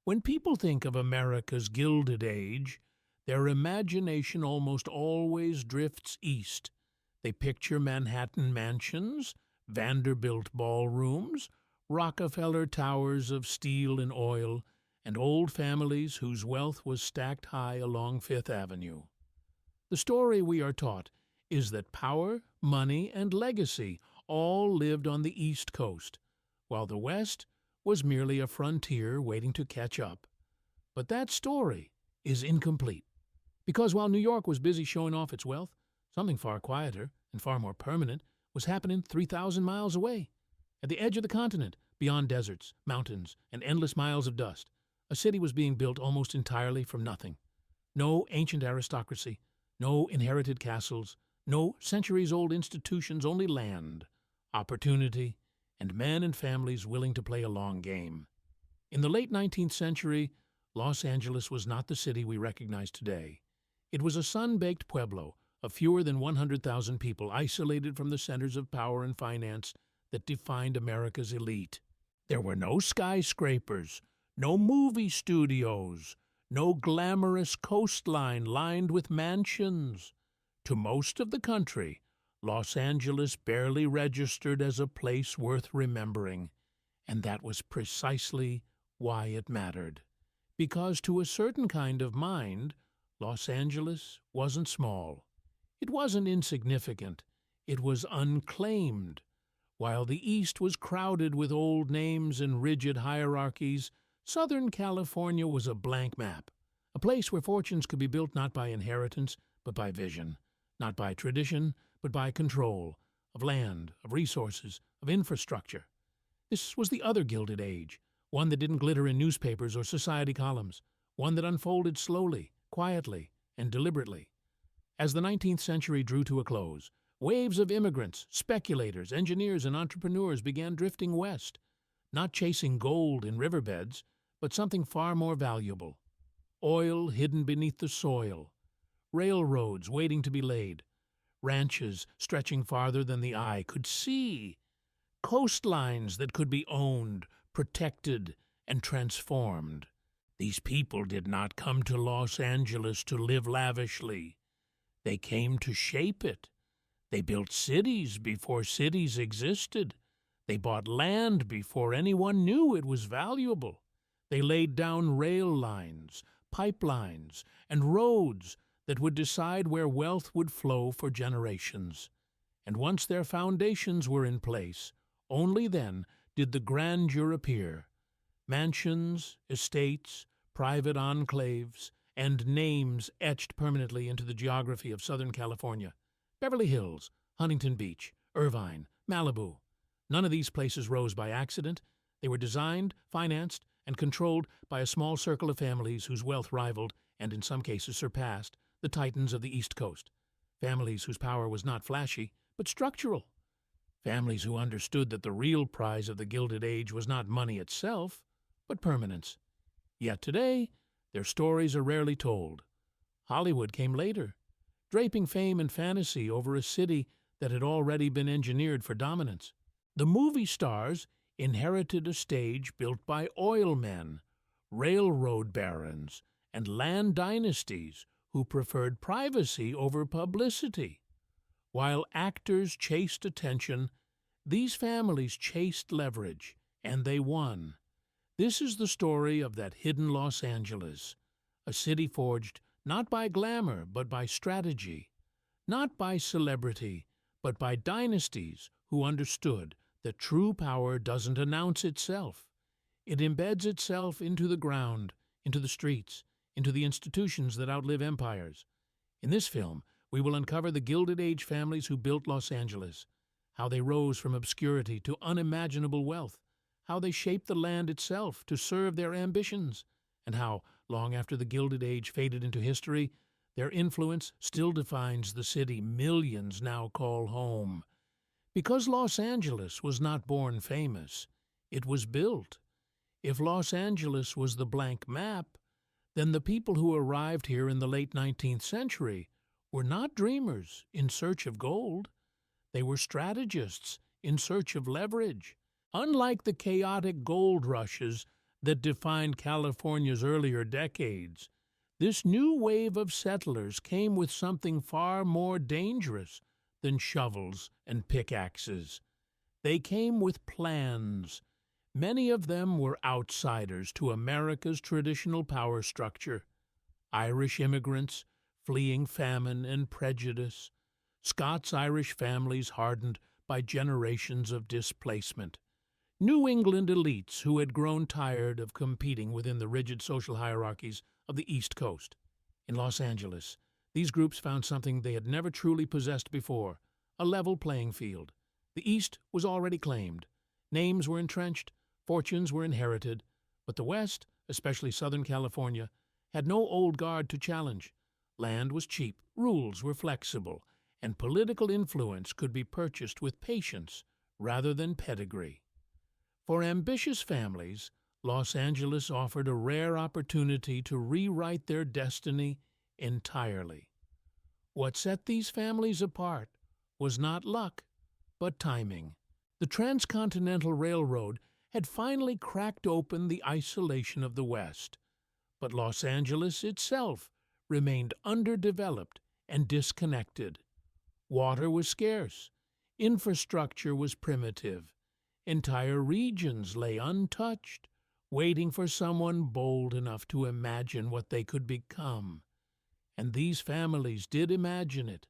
When people think of America's Gilded Age, their imagination almost always drifts east. They picture Manhattan mansions, Vanderbilt ballrooms, Rockefeller towers of steel and oil, and old families whose wealth was stacked high along Fifth Avenue. The story we are taught is that power, money, and legacy all lived on the East Coast, while the West was merely a frontier waiting to catch up. But that story is incomplete, because while New York was busy showing off its wealth, something far quieter and far more permanent was happening 3,000 miles away. At the edge of the continent, beyond deserts, mountains, and endless miles of dust, a city was being built almost entirely from nothing. No ancient aristocracy, no inherited castles, no centuries-old institutions, only land, opportunity, and men and families willing to play a long game. In the late 19th century, Los Angeles was not the city we recognize today. It was a sun-baked pueblo of fewer than 100,000 people, isolated from the centers of power and finance that defined America's elite. There were no skyscrapers, no movie studios, no glamorous coastline lined with mansions. To most of the country, Los Angeles barely registered as a place worth remembering, and that was precisely why it mattered. Because to a certain kind of mind, Los Angeles wasn't small. It wasn't insignificant. It was unclaimed. While the East was crowded with old names and rigid hierarchies, Southern California was a blank map, a place where fortunes could be built not by inheritance, but by vision, not by tradition, but by control, of land, of resources, of infrastructure. This was the other Gilded Age, one that didn't glitter in newspapers or society columns, one that unfolded slowly, quietly, and deliberately. As the 19th century drew to a close, waves of immigrants, speculators, engineers, and entrepreneurs began drifting west, not chasing gold in riverbeds, but something far more valuable. Oil hidden beneath the soil, railroads waiting to be laid, ranches stretching farther than the eye could see, coastlines that could be owned, protected, and transformed. These people did not come to Los Angeles to live lavishly. They came to shape it. They built cities before cities existed. They bought land before anyone knew it was valuable. They laid down rail lines, pipelines, and roads that would decide where wealth would flow for generations. And once their foundations were in place, only then did the grandeur appear. Mansions, estates, private enclaves, and names etched permanently into the geography of Southern California. Beverly Hills, Huntington Beach, Irvine, Malibu. None of these places rose by accident. They were designed, financed, and controlled by a small circle of families whose wealth rivaled, and in some cases surpassed, the titans of the East Coast. Families whose power was not flashy, but structural. Families who understood that the real prize of the Gilded Age was not money itself, but permanence. Yet today, their stories are rarely told. Hollywood came later, draping fame and fantasy over a city that had already been engineered for dominance. The movie stars inherited a stage built by oil men, railroad barons, and land dynasties who preferred privacy over publicity. While actors chased attention, these families chased leverage, and they won. This is the story of that hidden Los Angeles, a city forged not by glamour but by strategy, not by celebrity but by dynasties who understood that true power doesn't announce itself. It embeds itself into the ground, into the streets, into the institutions that outlive empires. In this film, we will uncover the Gilded Age families who built Los Angeles, how they rose from obscurity to unimaginable wealth, how they shaped the land itself to serve their ambitions, and how, long after the Gilded Age faded into history, their influence still defines the city millions now call home. Because Los Angeles was not born famous, it was built. If Los Angeles was the blank map, then the people who arrived here in the late 19th century were not dreamers in search of gold. They were strategists in search of leverage. Unlike the chaotic gold rushes, that defined California's earlier decades, this new wave of settlers came with something far more dangerous than shovels and pickaxes. They came with plans. Many of them were outsiders to America's traditional power structure. Irish immigrants fleeing famine and prejudice, Scots-Irish families hardened by generations of displacement, New England elites who had grown tired of competing within the rigid social hierarchies of the East Coast. In Los Angeles, these groups found something they had never truly possessed before: a level playing field. The East was already claimed. Names were entrenched, fortunes were inherited, but the West, especially Southern California, had no old guard to challenge. Land was cheap, rules were flexible, and political influence could be purchased with patience rather than pedigree. For ambitious families, Los Angeles offered a rare opportunity to rewrite their destiny entirely. What set these families apart was not luck, but timing. The Transcontinental Railroad had finally cracked open the isolation of the West, but Los Angeles itself remained underdeveloped and disconnected. Water was scarce, infrastructure was primitive, entire regions lay untouched, waiting for someone bold enough to imagine what they could become. And these families did imagine it.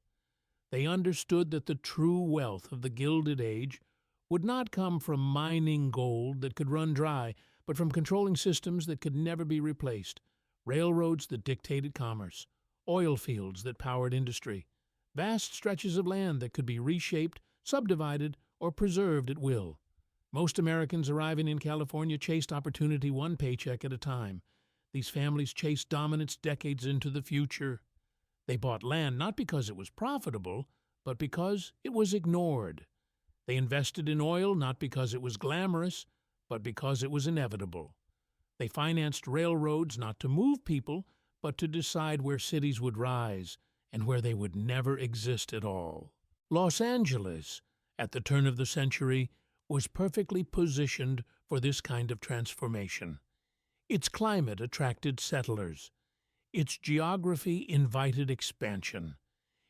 They understood that the true wealth of the Gilded Age would not come from mining gold that could run dry, but from controlling systems that could never be replaced: railroads that dictated commerce, oil fields that powered industry, vast stretches of land that could be reshaped, subdivided, or preserved at will. Most Americans arriving in California chased opportunity one paycheck at a time. These families chased dominance decades into the future. They bought land not because it was profitable, but because it was ignored. They invested in oil not because it was glamorous, but because it was inevitable. They financed railroads not to move people, but to decide where cities would rise and where they would never exist at all. Los Angeles, at the turn of the century, was perfectly positioned for this kind of transformation. Its climate attracted settlers. Its geography invited expansion.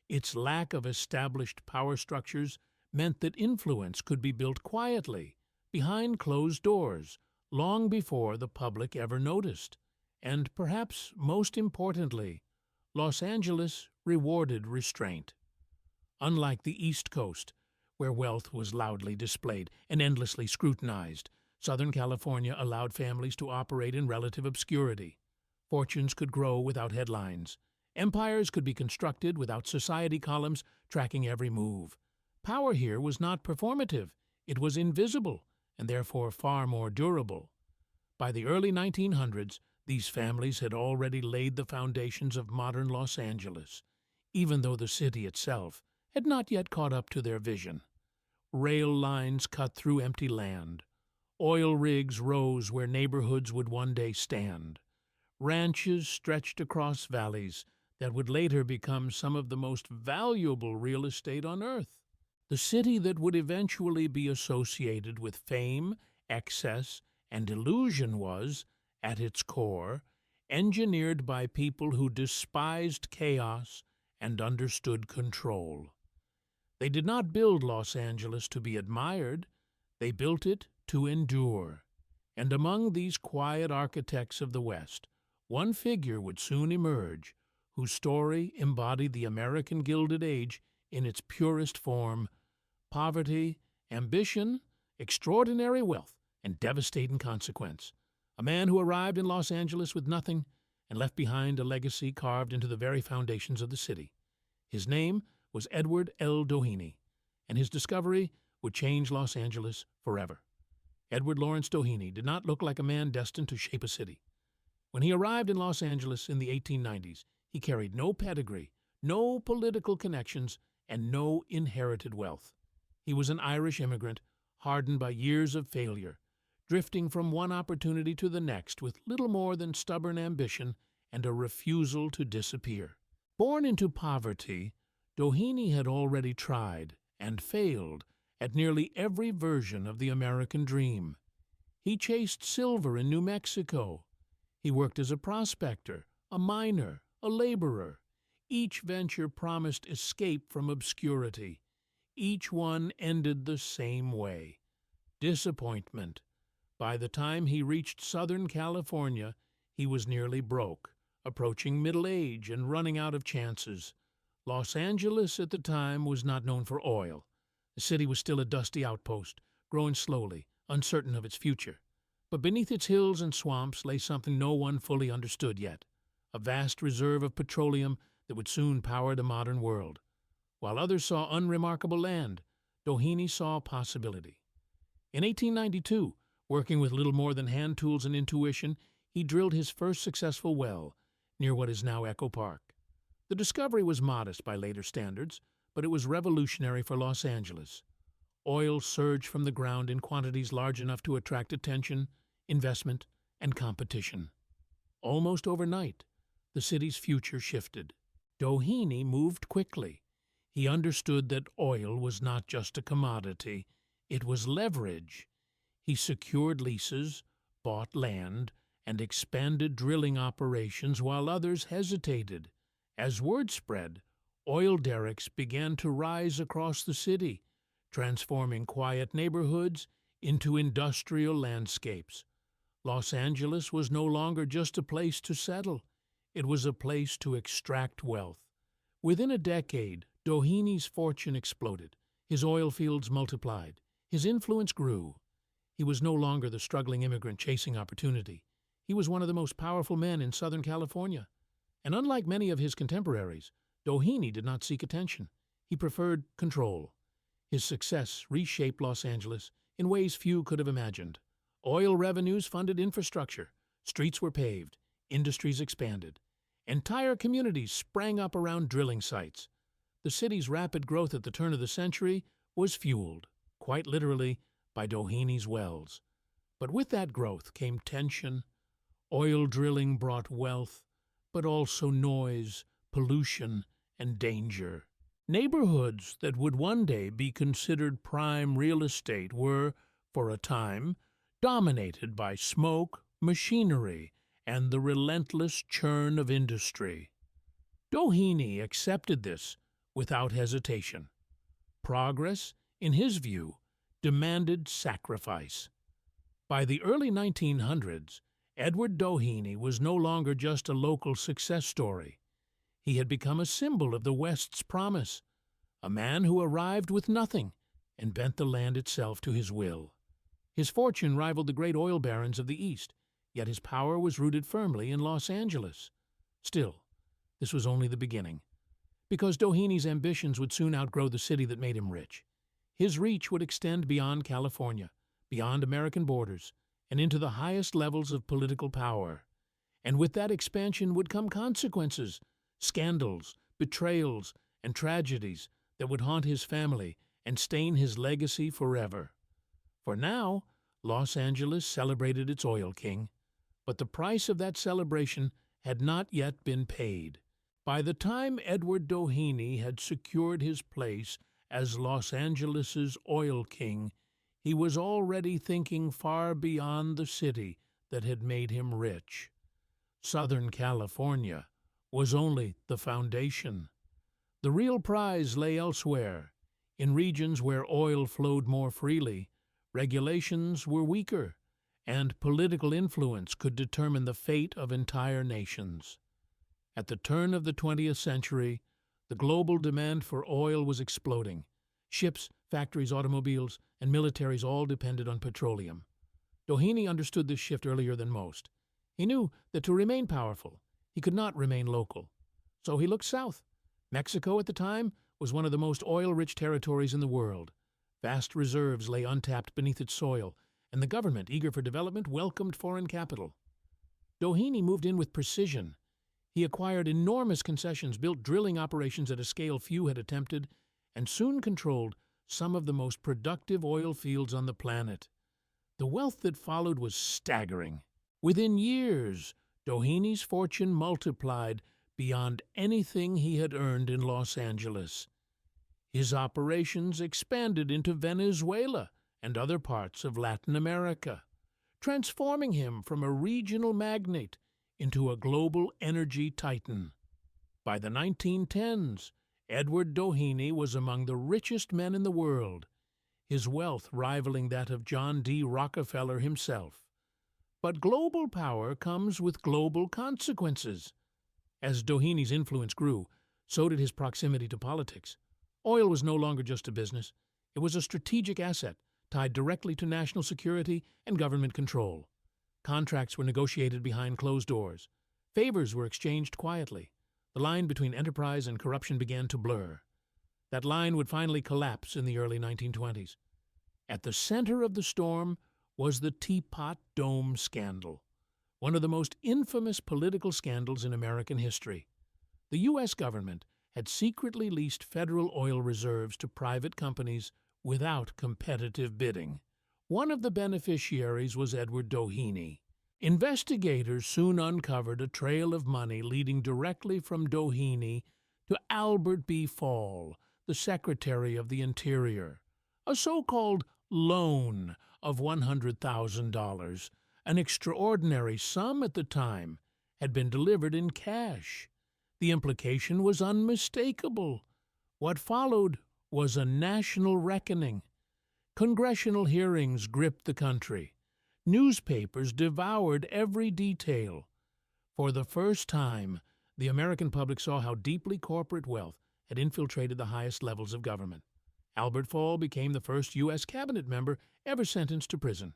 Its lack of established power structures meant that influence could be built quietly, behind closed doors, long before the public ever noticed. And perhaps most importantly, Los Angeles rewarded restraint. Unlike the East Coast, where wealth was loudly displayed and endlessly scrutinized, Southern California allowed families to operate in relative obscurity. Fortunes could grow without headlines. Empires could be constructed without society columns tracking every move. Power here was not performative. It was invisible, and therefore far more durable. By the early 1900s, these families had already laid the foundations of modern Los Angeles, even though the city itself had not yet caught up to their vision. Rail lines cut through empty land. Oil rigs rose where neighborhoods would one day stand. Ranches stretched across valleys that would later become some of the most valuable real estate on Earth. The city that would eventually be associated with fame, excess, and illusion was, at its core, engineered by people who despised chaos and understood control. They did not build Los Angeles to be admired. They built it to endure. And among these quiet architects of the West, one figure would soon emerge, whose story embodied the American Gilded Age in its purest form: poverty, ambition, extraordinary wealth, and devastating consequence. A man who arrived in Los Angeles with nothing and left behind a legacy carved into the very foundations of the city. His name was Edward L. Doheny, and his discovery would change Los Angeles forever. Edward Lawrence Doheny did not look like a man destined to shape a city. When he arrived in Los Angeles in the 1890s, he carried no pedigree, no political connections, and no inherited wealth. He was an Irish immigrant, hardened by years of failure, drifting from one opportunity to the next with little more than stubborn ambition and a refusal to disappear. Born into poverty, Doheny had already tried and failed at nearly every version of the American dream. He chased silver in New Mexico. He worked as a prospector, a miner, a laborer. Each venture promised escape from obscurity. Each one ended the same way: disappointment. By the time he reached Southern California, he was nearly broke, approaching middle age and running out of chances. Los Angeles at the time was not known for oil. The city was still a dusty outpost, growing slowly, uncertain of its future. But beneath its hills and swamps lay something no one fully understood yet: a vast reserve of petroleum that would soon power the modern world. While others saw unremarkable land, Doheny saw possibility. In 1892, working with little more than hand tools and intuition, he drilled his first successful well near what is now Echo Park. The discovery was modest by later standards, but it was revolutionary for Los Angeles. Oil surged from the ground in quantities large enough to attract attention, investment, and competition. Almost overnight, the city's future shifted. Doheny moved quickly. He understood that oil was not just a commodity, it was leverage. He secured leases, bought land, and expanded drilling operations while others hesitated. As word spread, oil derricks began to rise across the city, transforming quiet neighborhoods into industrial landscapes. Los Angeles was no longer just a place to settle. It was a place to extract wealth. Within a decade, Doheny's fortune exploded. His oil fields multiplied. His influence grew. He was no longer the struggling immigrant chasing opportunity. He was one of the most powerful men in Southern California. And unlike many of his contemporaries, Doheny did not seek attention. He preferred control. His success reshaped Los Angeles in ways few could have imagined. Oil revenues funded infrastructure. Streets were paved. Industries expanded. Entire communities sprang up around drilling sites. The city's rapid growth at the turn of the century was fueled, quite literally, by Doheny's wells. But with that growth came tension. Oil drilling brought wealth, but also noise, pollution, and danger. Neighborhoods that would one day be considered prime real estate were, for a time, dominated by smoke, machinery, and the relentless churn of industry. Doheny accepted this without hesitation. Progress, in his view, demanded sacrifice. By the early 1900s, Edward Doheny was no longer just a local success story. He had become a symbol of the West's promise, a man who arrived with nothing and bent the land itself to his will. His fortune rivaled the great oil barons of the East, yet his power was rooted firmly in Los Angeles. Still, this was only the beginning, because Doheny's ambitions would soon outgrow the city that made him rich. His reach would extend beyond California, beyond American borders, and into the highest levels of political power. And with that expansion would come consequences, scandals, betrayals, and tragedies that would haunt his family and stain his legacy forever. For now, Los Angeles celebrated its oil king, but the price of that celebration had not yet been paid. By the time Edward Doheny had secured his place as Los Angeles's oil king, he was already thinking far beyond the city that had made him rich. Southern California was only the foundation. The real prize lay elsewhere. In regions where oil flowed more freely, regulations were weaker, and political influence could determine the fate of entire nations. At the turn of the 20th century, the global demand for oil was exploding. Ships, factories, automobiles, and militaries all depended on petroleum. Doheny understood this shift earlier than most. He knew that to remain powerful, he could not remain local. So he looked south. Mexico at the time was one of the most oil-rich territories in the world. Vast reserves lay untapped beneath its soil, and the government, eager for development, welcomed foreign capital. Doheny moved in with precision. He acquired enormous concessions, built drilling operations at a scale few had attempted, and soon controlled some of the most productive oil fields on the planet. The wealth that followed was staggering. Within years, Doheny's fortune multiplied beyond anything he had earned in Los Angeles. His operations expanded into Venezuela and other parts of Latin America, transforming him from a regional magnate into a global energy titan. By the 1910s, Edward Doheny was among the richest men in the world, his wealth rivaling that of John D. Rockefeller himself. But global power comes with global consequences. As Doheny's influence grew, so did his proximity to politics. Oil was no longer just a business. It was a strategic asset tied directly to national security and government control. Contracts were negotiated behind closed doors. Favors were exchanged quietly. The line between enterprise and corruption began to blur. That line would finally collapse in the early 1920s. At the center of the storm was the Teapot Dome scandal, one of the most infamous political scandals in American history. The U.S. government had secretly leased federal oil reserves to private companies without competitive bidding. One of the beneficiaries was Edward Doheny. Investigators soon uncovered a trail of money leading directly from Doheny to Albert B. Fall, the Secretary of the Interior. A so-called loan of $100,000, an extraordinary sum at the time, had been delivered in cash. The implication was unmistakable. What followed was a national reckoning. Congressional hearings gripped the country. Newspapers devoured every detail. For the first time, the American public saw how deeply corporate wealth had infiltrated the highest levels of government. Albert Fall became the first U.S. cabinet member ever sentenced to prison.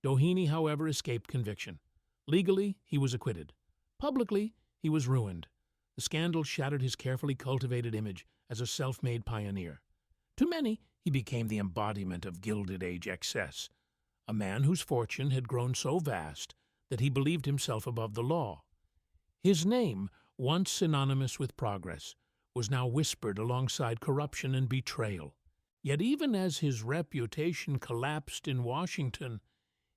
Doheny, however, escaped conviction. Legally, he was acquitted. Publicly, he was ruined. The scandal shattered his carefully cultivated image as a self-made pioneer. To many, he became the embodiment of Gilded Age excess, a man whose fortune had grown so vast that he believed himself above the law. His name, once synonymous with progress, was now whispered alongside corruption and betrayal. Yet even as his reputation collapsed in Washington,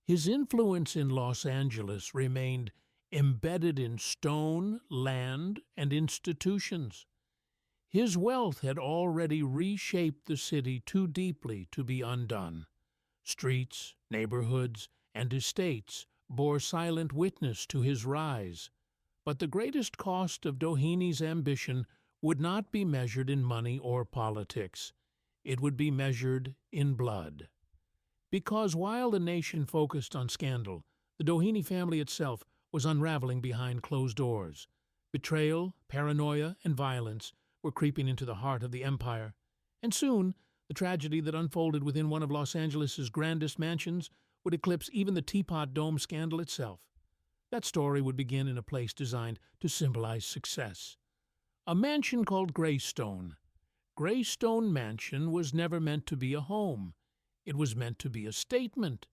his influence in Los Angeles remained embedded in stone, land, and institutions. His wealth had already reshaped the city too deeply to be undone. Streets, neighborhoods, and estates bore silent witness to his rise. But the greatest cost of Doheny's ambition would not be measured in money or politics. It would be measured in blood. Because while the nation focused on scandal, the Doheny family itself was unraveling behind closed doors. Betrayal, paranoia, and violence were creeping into the heart of the empire, and soon the tragedy that unfolded within one of Los Angeles's grandest mansions would eclipse even the Teapot Dome scandal itself. That story would begin in a place designed to symbolize success. A mansion called Greystone. Greystone Mansion was never meant to be a home. It was meant to be a statement.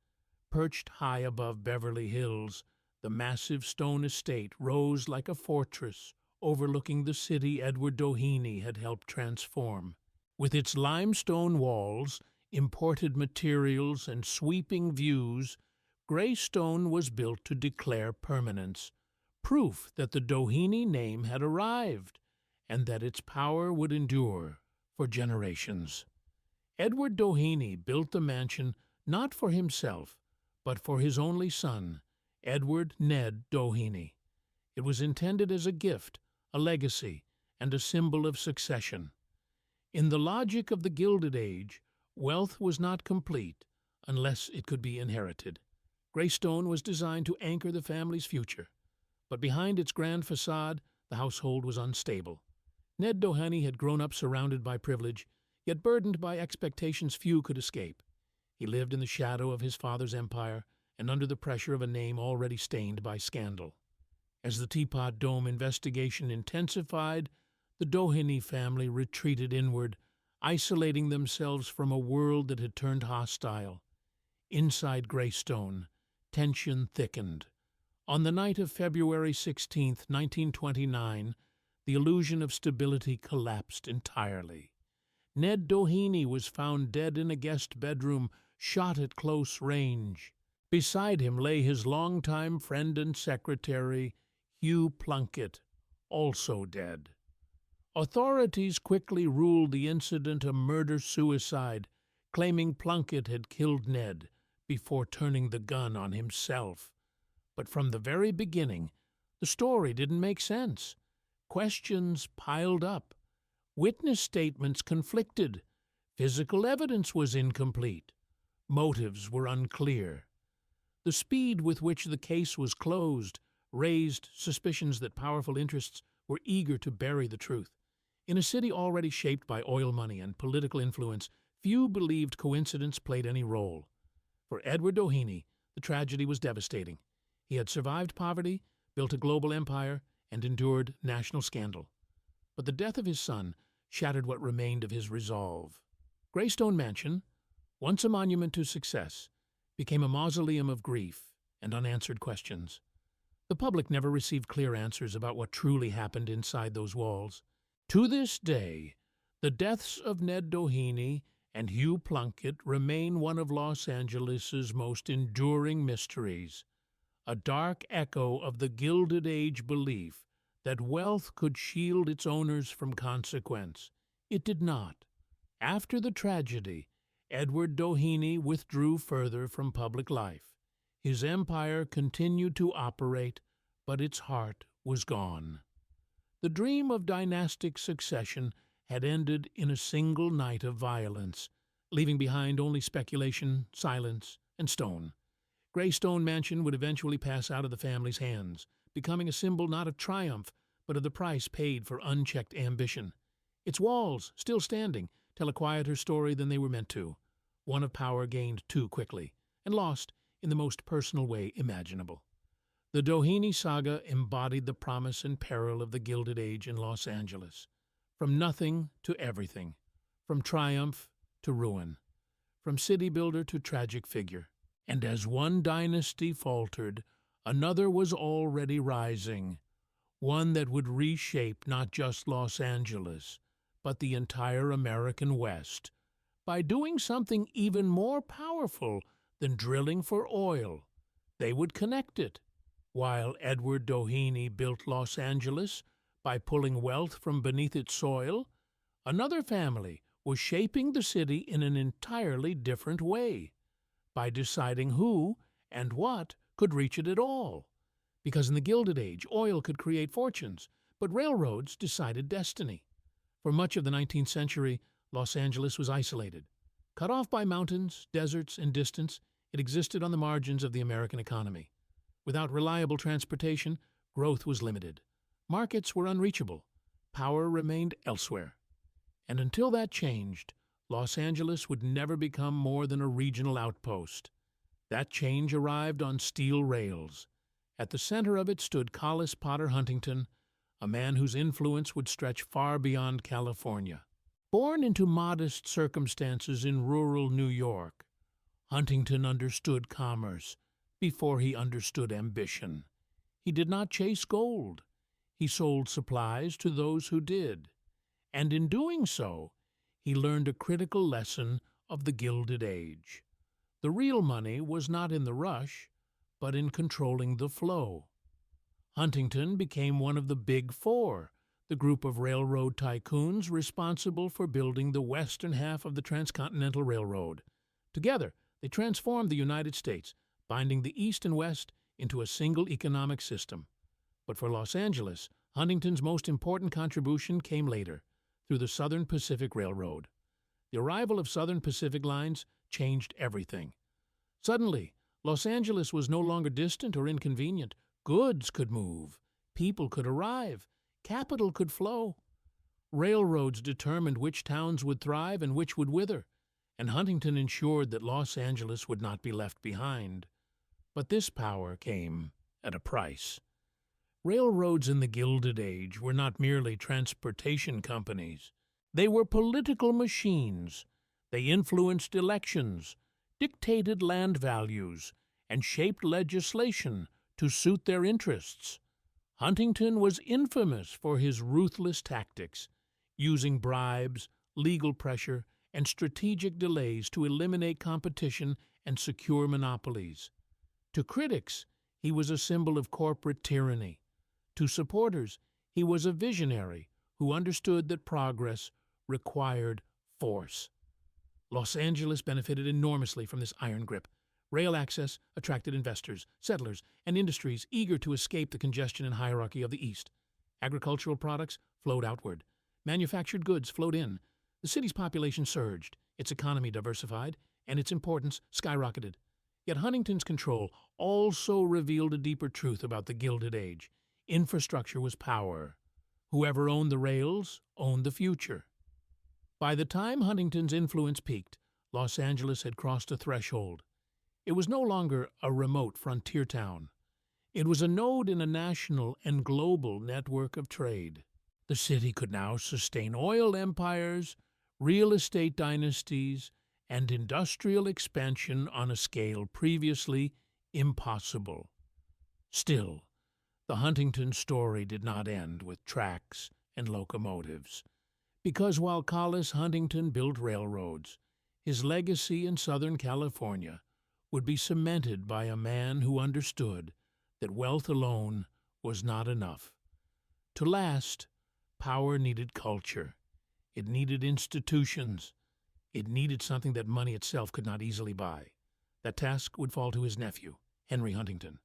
Perched high above Beverly Hills, the massive stone estate rose like a fortress, overlooking the city Edward Doheny had helped transform. With its limestone walls, imported materials, and sweeping views, Greystone was built to declare permanence, proof that the Doheny name had arrived, and that its power would endure for generations. Edward Doheny built the mansion not for himself, but for his only son, Edward Ned Doheny. It was intended as a gift, a legacy, and a symbol of succession. In the logic of the Gilded Age, wealth was not complete unless it could be inherited. Greystone was designed to anchor the family's future, but behind its grand facade, the household was unstable. Ned Doheny had grown up surrounded by privilege, yet burdened by expectations few could escape. He lived in the shadow of his father's empire and under the pressure of a name already stained by scandal. As the Teapot Dome investigation intensified, the Doheny family retreated inward, isolating themselves from a world that had turned hostile. Inside Greystone, tension thickened. On the night of February 16, 1929, the illusion of stability collapsed entirely. Ned Doheny was found dead in a guest bedroom, shot at close range. Beside him lay his longtime friend and secretary, Hugh Plunkett, also dead. Authorities quickly ruled the incident a murder-suicide, claiming Plunkett had killed Ned, before turning the gun on himself. But from the very beginning, the story didn't make sense. Questions piled up. Witness statements conflicted. Physical evidence was incomplete. Motives were unclear. The speed with which the case was closed raised suspicions that powerful interests were eager to bury the truth. In a city already shaped by oil money and political influence, few believed coincidence played any role. For Edward Doheny, the tragedy was devastating. He had survived poverty, built a global empire, and endured national scandal. But the death of his son shattered what remained of his resolve. Greystone Mansion, once a monument to success, became a mausoleum of grief and unanswered questions. The public never received clear answers about what truly happened inside those walls. To this day, the deaths of Ned Doheny and Hugh Plunkett remain one of Los Angeles's most enduring mysteries, a dark echo of the Gilded Age belief that wealth could shield its owners from consequence. It did not. After the tragedy, Edward Doheny withdrew further from public life. His empire continued to operate, but its heart was gone. The dream of dynastic succession had ended in a single night of violence, leaving behind only speculation, silence, and stone. Greystone Mansion would eventually pass out of the family's hands, becoming a symbol not of triumph, but of the price paid for unchecked ambition. Its walls, still standing, tell a quieter story than they were meant to, one of power gained too quickly, and lost in the most personal way imaginable. The Doheny saga embodied the promise and peril of the Gilded Age in Los Angeles. From nothing to everything, from triumph to ruin, from city builder to tragic figure. And as one dynasty faltered, another was already rising, one that would reshape not just Los Angeles, but the entire American West, by doing something even more powerful than drilling for oil. They would connect it. While Edward Doheny built Los Angeles by pulling wealth from beneath its soil, another family was shaping the city in an entirely different way, by deciding who and what could reach it at all. Because in the Gilded Age, oil could create fortunes, but railroads decided destiny. For much of the 19th century, Los Angeles was isolated. Cut off by mountains, deserts, and distance, it existed on the margins of the American economy. Without reliable transportation, growth was limited. Markets were unreachable. Power remained elsewhere. And until that changed, Los Angeles would never become more than a regional outpost. That change arrived on steel rails. At the center of it stood Collis Potter Huntington, a man whose influence would stretch far beyond California. Born into modest circumstances in rural New York, Huntington understood commerce before he understood ambition. He did not chase gold. He sold supplies to those who did. And in doing so, he learned a critical lesson of the Gilded Age. The real money was not in the rush, but in controlling the flow. Huntington became one of the Big Four, the group of railroad tycoons responsible for building the western half of the Transcontinental Railroad. Together, they transformed the United States, binding the East and West into a single economic system. But for Los Angeles, Huntington's most important contribution came later, through the Southern Pacific Railroad. The arrival of Southern Pacific lines changed everything. Suddenly, Los Angeles was no longer distant or inconvenient. Goods could move, people could arrive, capital could flow. Railroads determined which towns would thrive and which would wither, and Huntington ensured that Los Angeles would not be left behind. But this power came at a price. Railroads in the Gilded Age were not merely transportation companies. They were political machines. They influenced elections, dictated land values, and shaped legislation to suit their interests. Huntington was infamous for his ruthless tactics, using bribes, legal pressure, and strategic delays to eliminate competition and secure monopolies. To critics, he was a symbol of corporate tyranny. To supporters, he was a visionary who understood that progress required force. Los Angeles benefited enormously from this iron grip. Rail access attracted investors, settlers, and industries eager to escape the congestion and hierarchy of the East. Agricultural products flowed outward. Manufactured goods flowed in. The city's population surged, its economy diversified, and its importance skyrocketed. Yet Huntington's control also revealed a deeper truth about the Gilded Age. Infrastructure was power. Whoever owned the rails owned the future. By the time Huntington's influence peaked, Los Angeles had crossed a threshold. It was no longer a remote frontier town. It was a node in a national and global network of trade. The city could now sustain oil empires, real estate dynasties, and industrial expansion on a scale previously impossible. Still, the Huntington story did not end with tracks and locomotives, because while Collis Huntington built railroads, his legacy in Southern California would be cemented by a man who understood that wealth alone was not enough. To last, power needed culture. It needed institutions. It needed something that money itself could not easily buy. That task would fall to his nephew, Henry Huntington.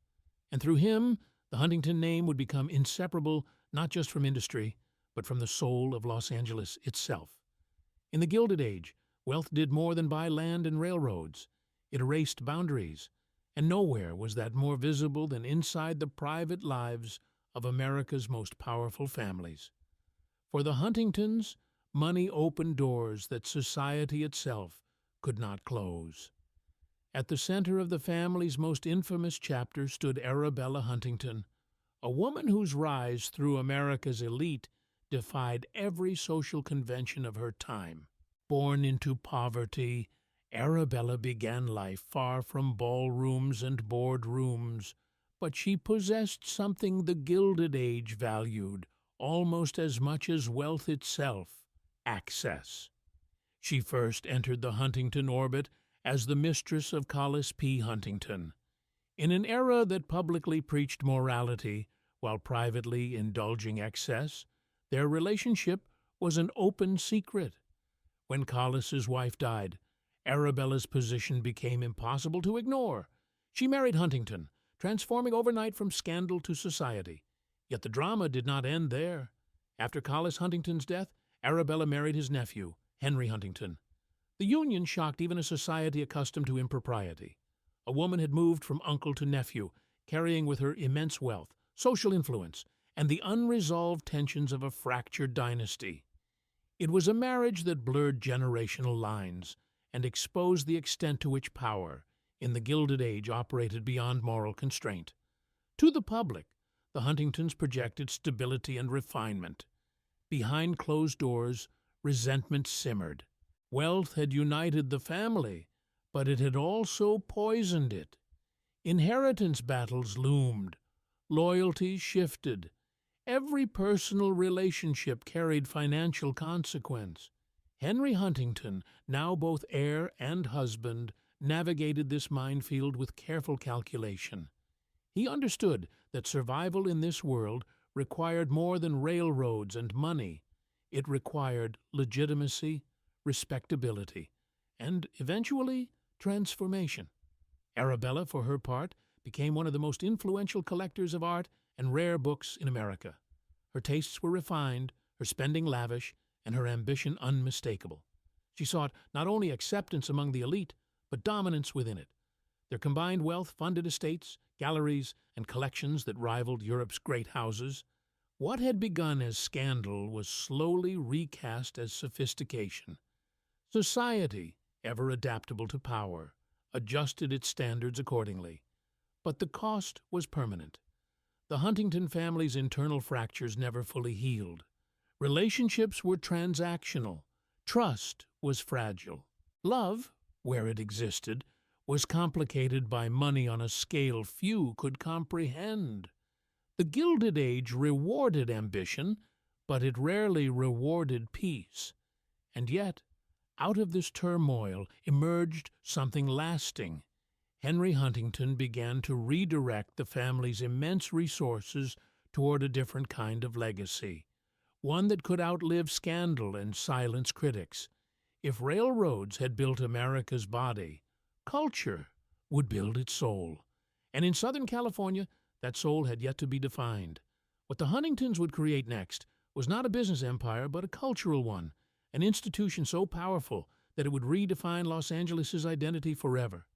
And through him, the Huntington name would become inseparable not just from industry, but from the soul of Los Angeles itself. In the Gilded Age, wealth did more than buy land and railroads. It erased boundaries, and nowhere was that more visible than inside the private lives of America's most powerful families. For the Huntingtons, money opened doors that society itself could not close. At the center of the family's most infamous chapter stood Arabella Huntington, a woman whose rise through America's elite defied every social convention of her time. Born into poverty, Arabella began life far from ballrooms and boardrooms, but she possessed something the Gilded Age valued almost as much as wealth itself: access. She first entered the Huntington orbit as the mistress of Collis P. Huntington. In an era that publicly preached morality while privately indulging excess, their relationship was an open secret. When Collis's wife died, Arabella's position became impossible to ignore. She married Huntington, transforming overnight from scandal to society. Yet the drama did not end there. After Collis Huntington's death, Arabella married his nephew, Henry Huntington. The union shocked even a society accustomed to impropriety. A woman had moved from uncle to nephew, carrying with her immense wealth, social influence, and the unresolved tensions of a fractured dynasty. It was a marriage that blurred generational lines and exposed the extent to which power, in the Gilded Age, operated beyond moral constraint. To the public, the Huntingtons projected stability and refinement. Behind closed doors, resentment simmered. Wealth had united the family, but it had also poisoned it. Inheritance battles loomed. Loyalties shifted. Every personal relationship carried financial consequence. Henry Huntington, now both heir and husband, navigated this minefield with careful calculation. He understood that survival in this world required more than railroads and money. It required legitimacy, respectability, and, eventually, transformation. Arabella, for her part, became one of the most influential collectors of art and rare books in America. Her tastes were refined, her spending lavish, and her ambition unmistakable. She sought not only acceptance among the elite, but dominance within it. Their combined wealth funded estates, galleries, and collections that rivaled Europe's great houses. What had begun as scandal was slowly recast as sophistication. Society, ever adaptable to power, adjusted its standards accordingly. But the cost was permanent. The Huntington family's internal fractures never fully healed. Relationships were transactional. Trust was fragile. Love, where it existed, was complicated by money on a scale few could comprehend. The Gilded Age rewarded ambition, but it rarely rewarded peace. And yet, out of this turmoil emerged something lasting. Henry Huntington began to redirect the family's immense resources toward a different kind of legacy, one that could outlive scandal and silence critics. If railroads had built America's body, culture would build its soul. And in Southern California, that soul had yet to be defined. What the Huntingtons would create next was not a business empire, but a cultural one, an institution so powerful that it would redefine Los Angeles' identity forever.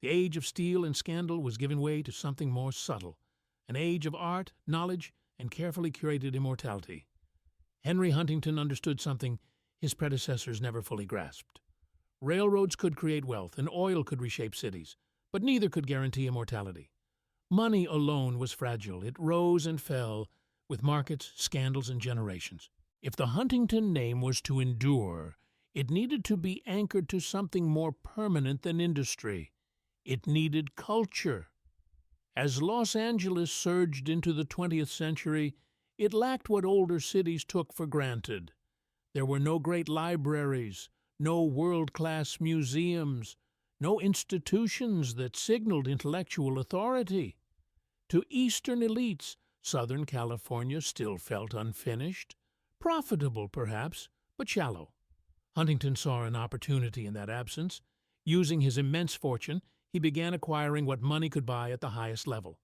The age of steel and scandal was giving way to something more subtle, an age of art, knowledge, and carefully curated immortality. Henry Huntington understood something his predecessors never fully grasped. Railroads could create wealth, and oil could reshape cities, but neither could guarantee immortality. Money alone was fragile. It rose and fell with markets, scandals, and generations. If the Huntington name was to endure, it needed to be anchored to something more permanent than industry. It needed culture. As Los Angeles surged into the 20th century, it lacked what older cities took for granted. There were no great libraries, no world-class museums, no institutions that signaled intellectual authority. To Eastern elites, Southern California still felt unfinished, profitable perhaps, but shallow. Huntington saw an opportunity in that absence. Using his immense fortune, he began acquiring what money could buy at the highest level: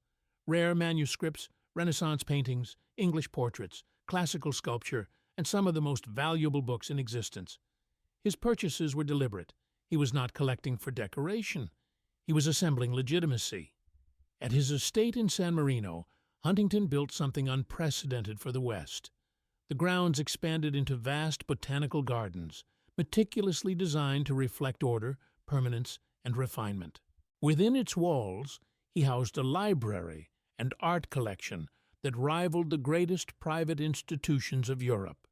rare manuscripts, Renaissance paintings, English portraits, classical sculpture, and some of the most valuable books in existence. His purchases were deliberate. He was not collecting for decoration. He was assembling legitimacy. At his estate in San Marino, Huntington built something unprecedented for the West. The grounds expanded into vast botanical gardens, meticulously designed to reflect order, permanence, and refinement. Within its walls, he housed a library and art collection that rivaled the greatest private institutions of Europe.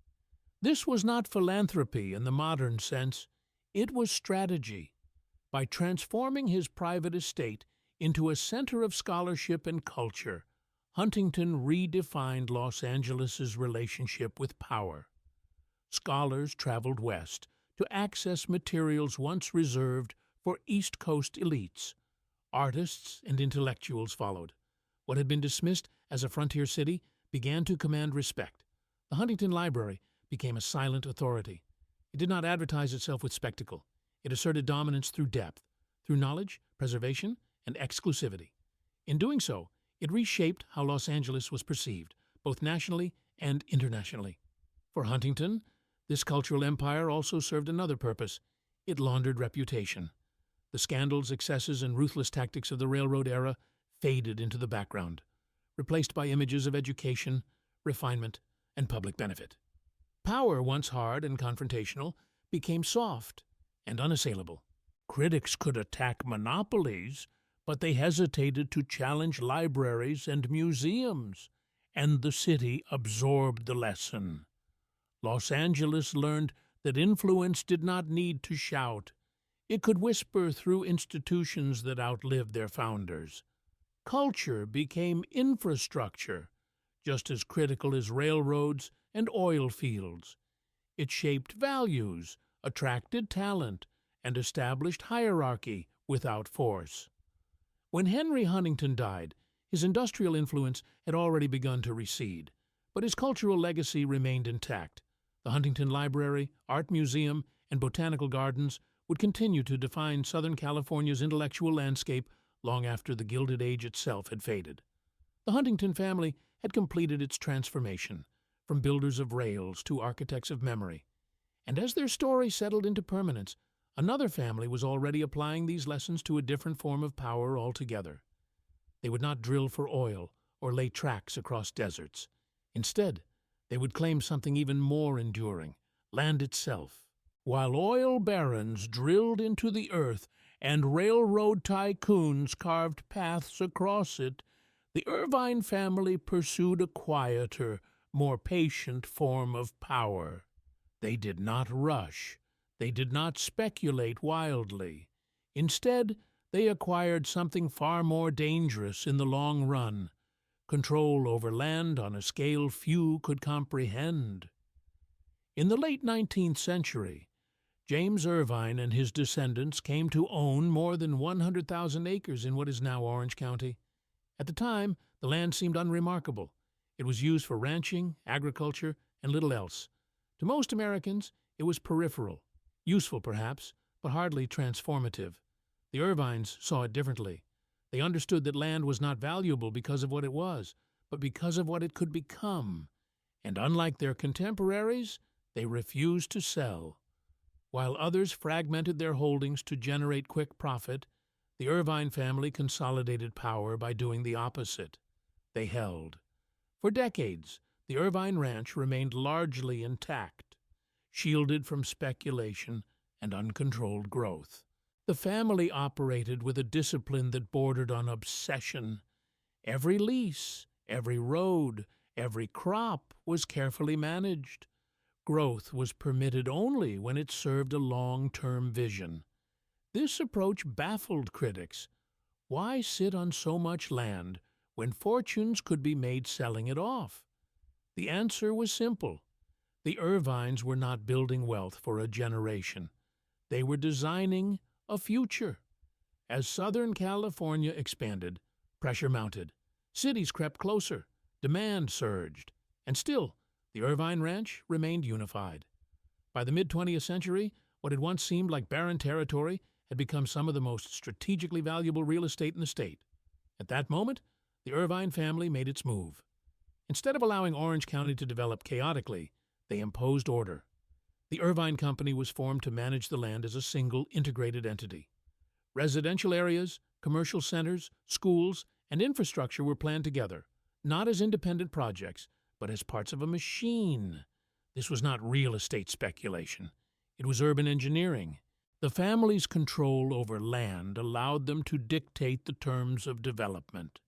This was not philanthropy in the modern sense. It was strategy. By transforming his private estate into a center of scholarship and culture, Huntington redefined Los Angeles' relationship with power. Scholars traveled west to access materials once reserved for East Coast elites. Artists and intellectuals followed. What had been dismissed as a frontier city began to command respect. The Huntington Library became a silent authority. It did not advertise itself with spectacle. It asserted dominance through depth, through knowledge, preservation, and exclusivity. In doing so, it reshaped how Los Angeles was perceived, both nationally and internationally. For Huntington, this cultural empire also served another purpose. It laundered reputation. The scandals, excesses, and ruthless tactics of the railroad era faded into the background, replaced by images of education, refinement, and public benefit. Power, once hard and confrontational, became soft and unassailable. Critics could attack monopolies, but they hesitated to challenge libraries and museums, and the city absorbed the lesson. Los Angeles learned that influence did not need to shout. It could whisper through institutions that outlived their founders. Culture became infrastructure, just as critical as railroads and oil fields. It shaped values, attracted talent, and established hierarchy without force. When Henry Huntington died, his industrial influence had already begun to recede, but his cultural legacy remained intact. The Huntington Library, Art Museum, and Botanical Gardens would continue to define Southern California's intellectual landscape long after the Gilded Age itself had faded. The Huntington family had completed its transformation, from builders of rails to architects of memory. And as their story settled into permanence, another family was already applying these lessons to a different form of power altogether. They would not drill for oil or lay tracks across deserts. Instead, they would claim something even more enduring, land itself. While oil barons drilled into the earth and railroad tycoons carved paths across it, the Irvine family pursued a quieter, more patient form of power. They did not rush. They did not speculate wildly. Instead, they acquired something far more dangerous in the long run: control over land on a scale few could comprehend. In the late 19th century, James Irvine and his descendants came to own more than 100,000 acres in what is now Orange County. At the time, the land seemed unremarkable. It was used for ranching, agriculture, and little else. To most Americans, it was peripheral, useful perhaps, but hardly transformative. The Irvines saw it differently. They understood that land was not valuable because of what it was, but because of what it could become. And unlike their contemporaries, they refused to sell. While others fragmented their holdings to generate quick profit, the Irvine family consolidated power by doing the opposite. They held. For decades, the Irvine Ranch remained largely intact, shielded from speculation and uncontrolled growth. The family operated with a discipline that bordered on obsession. Every lease, every road, every crop was carefully managed. Growth was permitted only when it served a long-term vision. This approach baffled critics. Why sit on so much land when fortunes could be made selling it off? The answer was simple. The Irvines were not building wealth for a generation. They were designing a future. As Southern California expanded, pressure mounted. Cities crept closer. Demand surged. And still, the Irvine Ranch remained unified. By the mid-20th century, what had once seemed like barren territory had become some of the most strategically valuable real estate in the state. At that moment, the Irvine family made its move. Instead of allowing Orange County to develop chaotically, they imposed order. The Irvine Company was formed to manage the land as a single, integrated entity. Residential areas, commercial centers, schools, and infrastructure were planned together, not as independent projects, but as parts of a machine. This was not real estate speculation. It was urban engineering. The family's control over land allowed them to dictate the terms of development.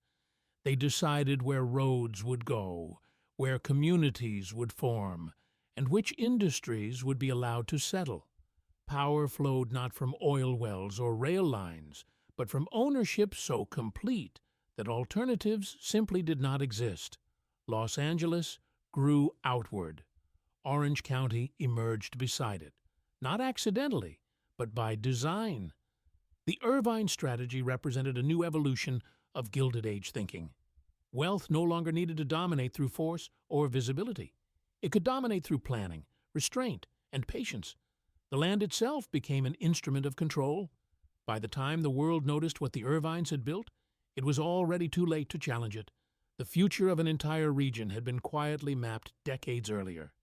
They decided where roads would go, where communities would form, and which industries would be allowed to settle. Power flowed not from oil wells or rail lines, but from ownership so complete that alternatives simply did not exist. Los Angeles grew outward. Orange County emerged beside it, not accidentally, but by design. The Irvine strategy represented a new evolution of Gilded Age thinking. Wealth no longer needed to dominate through force or visibility. It could dominate through planning, restraint, and patience. The land itself became an instrument of control. By the time the world noticed what the Irvines had built, it was already too late to challenge it. The future of an entire region had been quietly mapped decades earlier.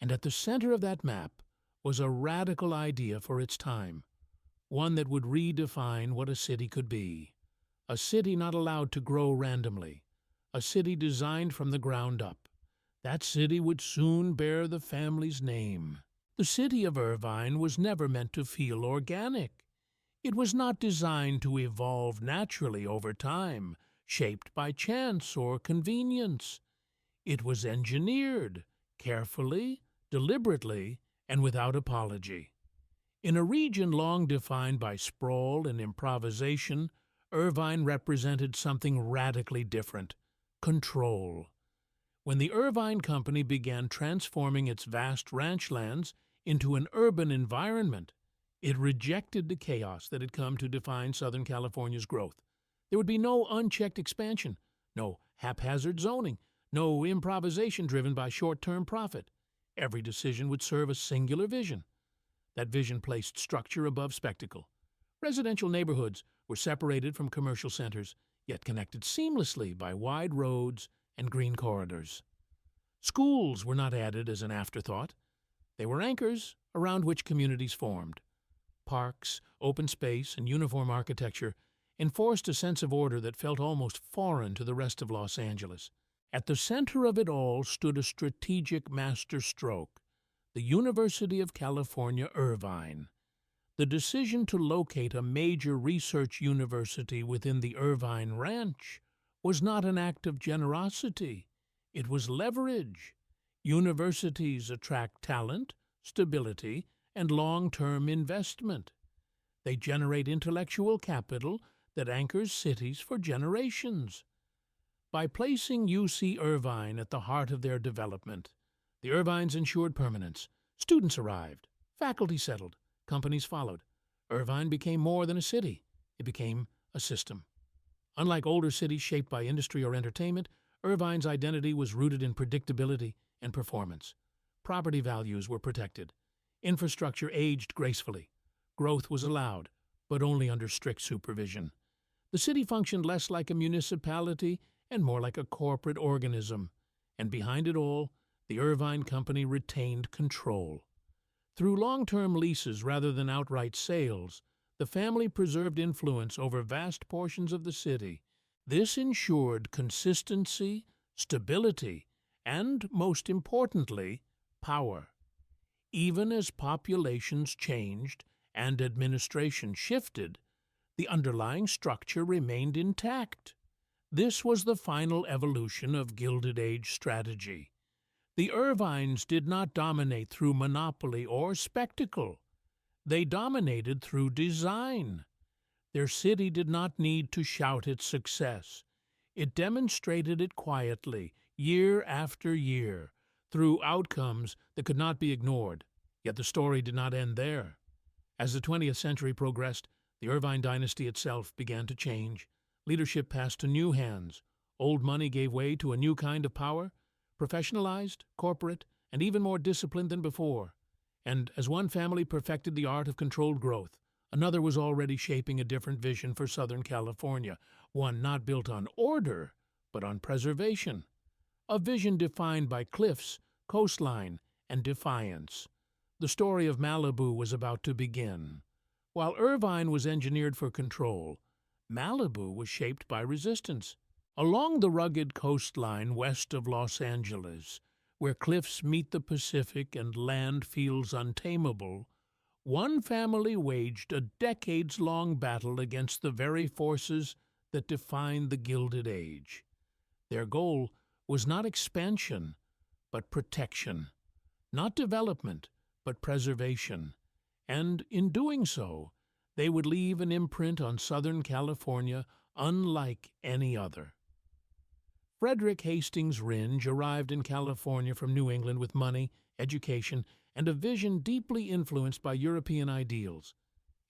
And at the center of that map was a radical idea for its time, one that would redefine what a city could be. A city not allowed to grow randomly, a city designed from the ground up. That city would soon bear the family's name. The city of Irvine was never meant to feel organic. It was not designed to evolve naturally over time, shaped by chance or convenience. It was engineered, carefully, deliberately, and without apology. In a region long defined by sprawl and improvisation, Irvine represented something radically different: control. When the Irvine Company began transforming its vast ranch lands into an urban environment, it rejected the chaos that had come to define Southern California's growth. There would be no unchecked expansion, no haphazard zoning, no improvisation driven by short-term profit. Every decision would serve a singular vision. That vision placed structure above spectacle. Residential neighborhoods were separated from commercial centers, yet connected seamlessly by wide roads and green corridors. Schools were not added as an afterthought. They were anchors around which communities formed. Parks, open space, and uniform architecture enforced a sense of order that felt almost foreign to the rest of Los Angeles. At the center of it all stood a strategic masterstroke: the University of California, Irvine. The decision to locate a major research university within the Irvine Ranch was not an act of generosity. It was leverage. Universities attract talent, stability, and long-term investment. They generate intellectual capital that anchors cities for generations. By placing UC Irvine at the heart of their development, the Irvines ensured permanence. Students arrived, faculty settled, companies followed. Irvine became more than a city. It became a system. Unlike older cities shaped by industry or entertainment, Irvine's identity was rooted in predictability and performance. Property values were protected. Infrastructure aged gracefully. Growth was allowed. but only under strict supervision. The city functioned less like a municipality and more like a corporate organism, and behind it all, the Irvine Company retained control. Through long-term leases rather than outright sales, the family preserved influence over vast portions of the city. This ensured consistency, stability, and, most importantly, power. Even as populations changed and administration shifted, the underlying structure remained intact. This was the final evolution of Gilded Age strategy. The Irvines did not dominate through monopoly or spectacle. They dominated through design. Their city did not need to shout its success. It demonstrated it quietly, year after year, through outcomes that could not be ignored. Yet the story did not end there. As the 20th century progressed, the Irvine dynasty itself began to change. Leadership passed to new hands. Old money gave way to a new kind of power, professionalized, corporate, and even more disciplined than before. And as one family perfected the art of controlled growth, another was already shaping a different vision for Southern California, one not built on order, but on preservation. A vision defined by cliffs, coastline, and defiance. The story of Malibu was about to begin. While Irvine was engineered for control, Malibu was shaped by resistance. Along the rugged coastline west of Los Angeles, where cliffs meet the Pacific and land feels untamable, one family waged a decades-long battle against the very forces that defined the Gilded Age. Their goal was not expansion, but protection, not development, but preservation, and in doing so, they would leave an imprint on Southern California unlike any other. Frederick Hastings Rindge arrived in California from New England with money, education, and a vision deeply influenced by European ideals.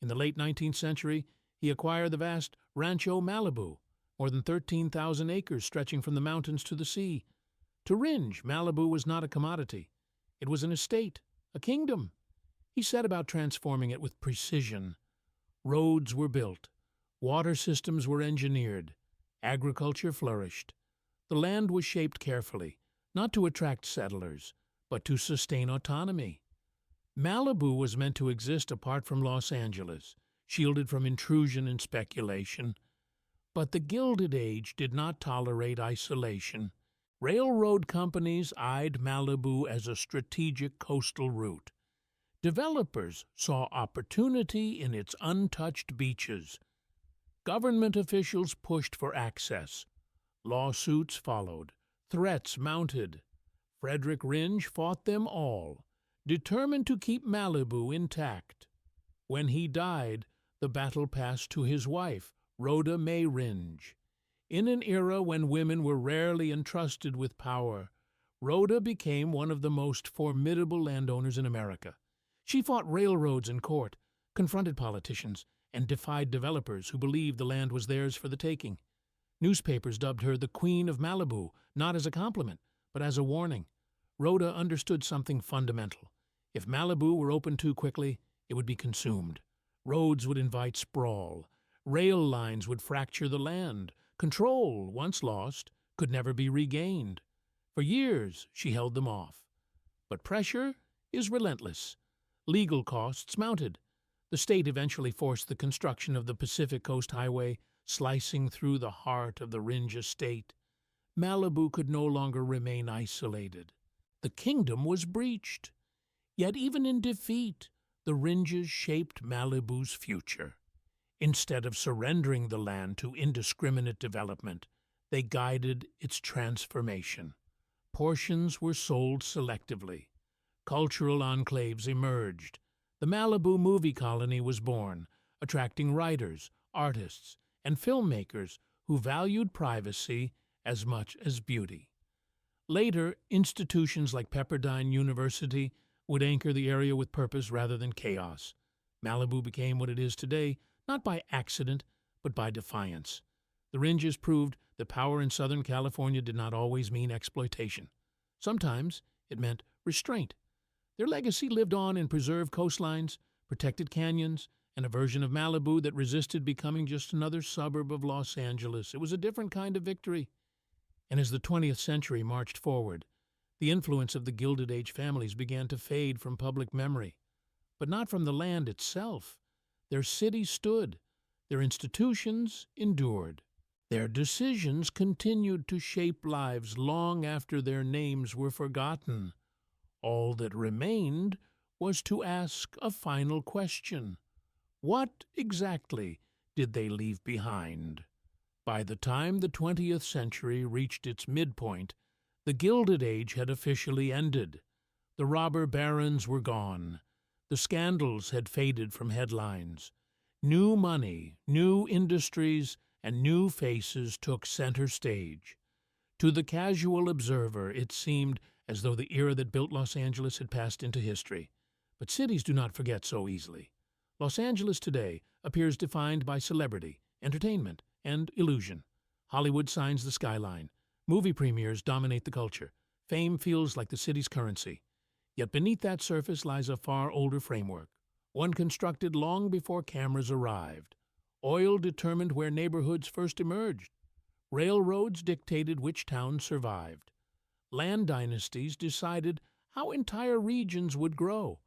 In the late 19th century, he acquired the vast Rancho Malibu, more than 13,000 acres stretching from the mountains to the sea. To Rindge, Malibu was not a commodity. It was an estate, a kingdom. He set about transforming it with precision. Roads were built, water systems were engineered, agriculture flourished. The land was shaped carefully, not to attract settlers, but to sustain autonomy. Malibu was meant to exist apart from Los Angeles, shielded from intrusion and speculation. But the Gilded Age did not tolerate isolation. Railroad companies eyed Malibu as a strategic coastal route. Developers saw opportunity in its untouched beaches. Government officials pushed for access. Lawsuits followed. Threats mounted. Frederick Rindge fought them all, determined to keep Malibu intact. When he died, the battle passed to his wife, Rhoda May Rindge. In an era when women were rarely entrusted with power, Rhoda became one of the most formidable landowners in America. She fought railroads in court, confronted politicians, and defied developers who believed the land was theirs for the taking. Newspapers dubbed her the Queen of Malibu, not as a compliment, but as a warning. Rhoda understood something fundamental. If Malibu were opened too quickly, it would be consumed. Roads would invite sprawl. Rail lines would fracture the land. Control, once lost, could never be regained. For years, she held them off. But pressure is relentless. Legal costs mounted. The state eventually forced the construction of the Pacific Coast Highway, slicing through the heart of the Rindge estate. Malibu could no longer remain isolated. The kingdom was breached. Yet even in defeat, the Rindges shaped Malibu's future. Instead of surrendering the land to indiscriminate development, they guided its transformation. Portions were sold selectively. Cultural enclaves emerged. The Malibu movie colony was born, attracting writers, artists, and filmmakers who valued privacy as much as beauty. Later, institutions like Pepperdine University would anchor the area with purpose rather than chaos. Malibu became what it is today, not by accident, but by defiance. The Rindges proved that power in Southern California did not always mean exploitation. Sometimes it meant restraint. Their legacy lived on in preserved coastlines, protected canyons, and a version of Malibu that resisted becoming just another suburb of Los Angeles. It was a different kind of victory. And as the 20th century marched forward, the influence of the Gilded Age families began to fade from public memory, but not from the land itself. Their cities stood, their institutions endured. Their decisions continued to shape lives long after their names were forgotten. All that remained was to ask a final question. What exactly did they leave behind? By the time the 20th century reached its midpoint, the Gilded Age had officially ended. The robber barons were gone. The scandals had faded from headlines. New money, new industries, and new faces took center stage. To the casual observer, it seemed as though the era that built Los Angeles had passed into history. But cities do not forget so easily. Los Angeles today appears defined by celebrity, entertainment, and illusion. Hollywood signs the skyline. Movie premieres dominate the culture. Fame feels like the city's currency. Yet beneath that surface lies a far older framework, one constructed long before cameras arrived. Oil determined where neighborhoods first emerged. Railroads dictated which towns survived. Land dynasties decided how entire regions would grow,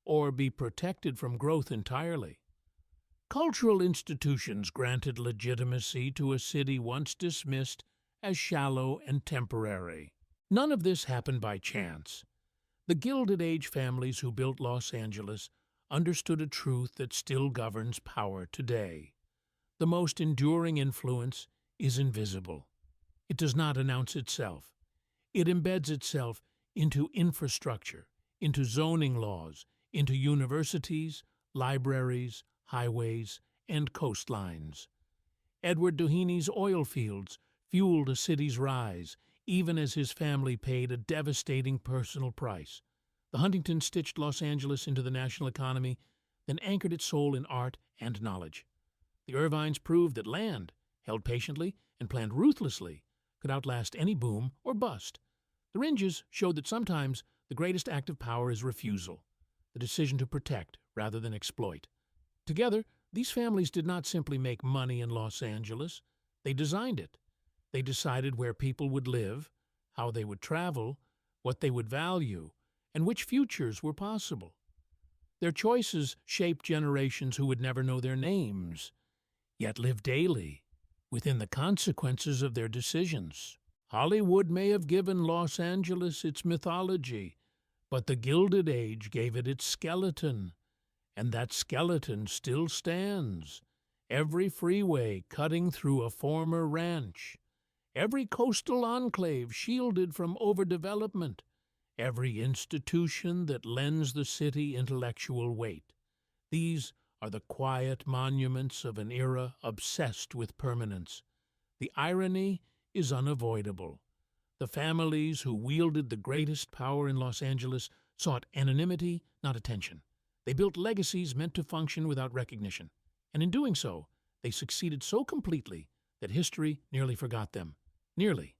or be protected from growth entirely. Cultural institutions granted legitimacy to a city once dismissed as shallow and temporary. None of this happened by chance. The Gilded Age families who built Los Angeles understood a truth that still governs power today. The most enduring influence is invisible. It does not announce itself. It embeds itself into infrastructure, into zoning laws, into universities, libraries, highways, and coastlines. Edward Doheny's oil fields fueled a city's rise, even as his family paid a devastating personal price. The Huntington stitched Los Angeles into the national economy, then anchored its soul in art and knowledge. The Irvines proved that land, held patiently and planned ruthlessly, could outlast any boom or bust. The Ringes showed that sometimes the greatest act of power is refusal, the decision to protect rather than exploit. Together, these families did not simply make money in Los Angeles, they designed it. They decided where people would live, how they would travel, what they would value, and which futures were possible. Their choices shaped generations who would never know their names, yet live daily within the consequences of their decisions. Hollywood may have given Los Angeles its mythology, but the Gilded Age gave it its skeleton, and that skeleton still stands. Every freeway cutting through a former ranch, every coastal enclave shielded from overdevelopment, every institution that lends the city intellectual weight. These are the quiet monuments of an era obsessed with permanence. The irony is unavoidable. The families who wielded the greatest power in Los Angeles sought anonymity, not attention. They built legacies meant to function without recognition. And in doing so, they succeeded so completely that history nearly forgot them. Nearly.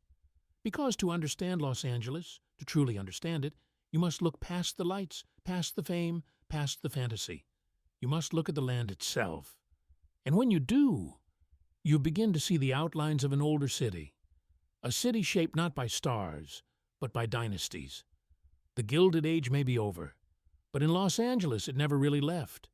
Because to understand Los Angeles, to truly understand it, you must look past the lights, past the fame, past the fantasy. You must look at the land itself. And when you do, you begin to see the outlines of an older city. A city shaped not by stars, but by dynasties. The Gilded Age may be over, but in Los Angeles it never really left.